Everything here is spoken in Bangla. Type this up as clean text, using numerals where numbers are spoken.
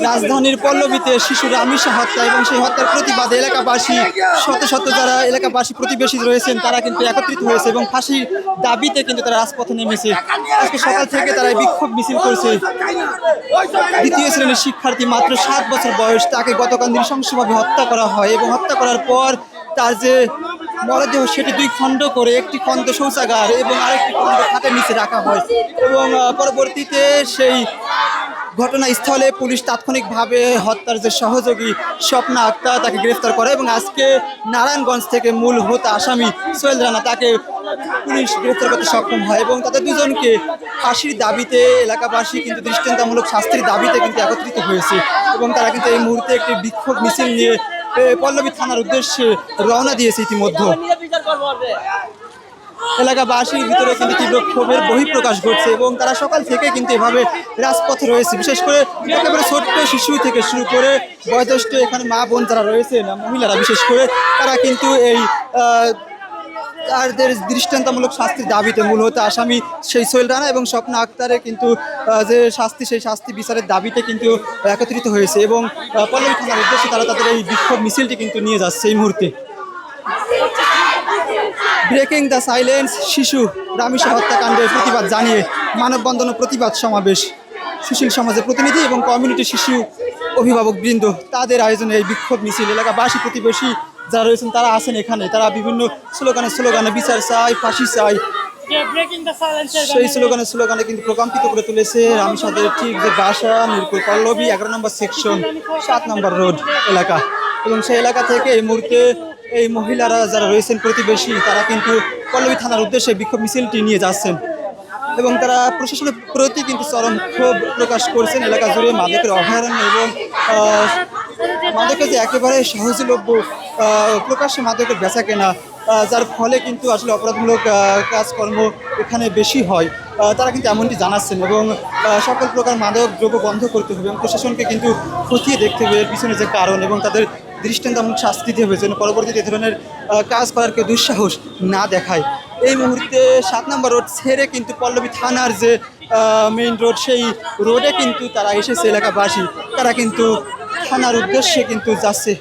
রাজধানীর পল্লবীতে শিশু রামিসা হত্যা এবং সেই হত্যার প্রতিবাদে এলাকাবাসী শত শত যারা এলাকাবাসী প্রতিবেশী রয়েছেন তারা কিন্তু একত্রিত হয়েছে এবং ফাঁসির দাবিতে কিন্তু তারা রাজপথে নেমেছে। আজকে সকাল থেকে তারা বিক্ষোভ মিছিল করছে। দ্বিতীয় শ্রেণীর শিক্ষার্থী মাত্র 7 বছর বয়স, তাকে গতকাল নৃশংসভাবে হত্যা করা হয় এবং হত্যা করার পর তার যে মরদেহ সেটি 2 খণ্ড করে, একটি খণ্ড শৌচাগার এবং আরেকটি খণ্ড খাটের নিচে রাখা হয় এবং পরবর্তীতে সেই ঘটনাস্থলে পুলিশ তাৎক্ষণিকভাবে হত্যার যে সহযোগী স্বপ্না আক্তার তাকে গ্রেফতার করে এবং আজকে নারায়ণগঞ্জ থেকে মূল হোতা আসামি সোহেল রানা তাকে পুলিশ গ্রেফতার করতে সক্ষম হয় এবং তাদের দুজনকে ফাঁসির দাবিতে এলাকাবাসী কিন্তু দৃষ্টান্তমূলক শাস্তির দাবিতে কিন্তু একত্রিত হয়েছে এবং তারা কিন্তু এই মুহূর্তে একটি বিক্ষোভ মিছিল নিয়ে পল্লবী থানার উদ্দেশ্যে রওনা দিয়েছে। ইতিমধ্যে এলাকাবাসীর ভিতরে কিন্তু তীব্র ক্ষোভের বহিঃপ্রকাশ ঘটছে এবং তারা সকাল থেকে কিন্তু এভাবে রাজপথে রয়েছে। বিশেষ করে একেবারে ছোট্ট শিশু থেকে শুরু করে বয়োজ্যেষ্ঠ এখানে মা বোন যারা রয়েছেন, মহিলারা বিশেষ করে, তারা কিন্তু এই তাদের দৃষ্টান্তমূলক শাস্তির দাবিতে মূল হতে আসামি সেই সোহেল রানা এবং স্বপ্না আক্তারের কিন্তু যে শাস্তি, সেই শাস্তি বিচারের দাবিতে কিন্তু একত্রিত হয়েছে এবং পল্লবী থানার উদ্দেশ্যে তারা তাদের এই বিক্ষোভ মিছিলটি কিন্তু নিয়ে যাচ্ছে এই মুহূর্তে। ব্রেকিং দ্য সাইলেন্স, শিশু রামিসা হত্যাকাণ্ডের প্রতিবাদ জানিয়ে মানববন্ধন ও প্রতিবাদ সমাবেশ। সুশীল সমাজের প্রতিনিধি এবং কমিউনিটি শিশু অভিভাবকবৃন্দ তাদের আয়োজনে এই বিক্ষোভ মিছিল। এলাকাবাসী প্রতিবেশী যারা রয়েছেন তারা আছেন এখানে, তারা বিভিন্ন স্লোগানে বিচার চাই, ফাঁসি চাই, সেই স্লোগানে কিন্তু প্রকম্পিত করে তুলেছে রামিসাদের ঠিক যে বাসা মিরপুর পল্লবী 11 নম্বর সেকশন 7 নম্বর রোড এলাকা এবং সেই এলাকা থেকে এই মুহূর্তে এই মহিলারা যারা রয়েছেন প্রতিবেশী তারা কিন্তু পল্লবী থানার উদ্দেশ্যে বিক্ষোভ মিছিলটি নিয়ে যাচ্ছেন এবং তারা প্রশাসনের প্রতি কিন্তু চরম ক্ষোভ প্রকাশ করছেন। এলাকা জুড়ে মাদকের অভয়ারণ্য এবং মাদকের যে একেবারে সহজলভ্য প্রকাশ্যে মাদকের বেচা কেনা, যার ফলে কিন্তু আসলে অপরাধমূলক কাজকর্ম এখানে বেশি হয়, তারা কিন্তু এমনটি জানাচ্ছেন এবং সকল প্রকার মাদক দ্রব্য বন্ধ করতে হবে এবং প্রশাসনকে কিন্তু খতিয়ে দেখতে হবে এর পিছনে যে কারণ এবং তাদের দৃষ্টান্তমূলক শাস্তি দিতে হবে যেন পরবর্তীতে এ ধরনের কাজ করার কেউ দুঃসাহস না দেখায়। এই মুহূর্তে 7 নম্বর রোড ছেড়ে কিন্তু পল্লবী থানার যে মেইন রোড, সেই রোডে কিন্তু তারা এসেছে এলাকাবাসী, তারা কিন্তু থানার উদ্দেশ্যে কিন্তু যাচ্ছে।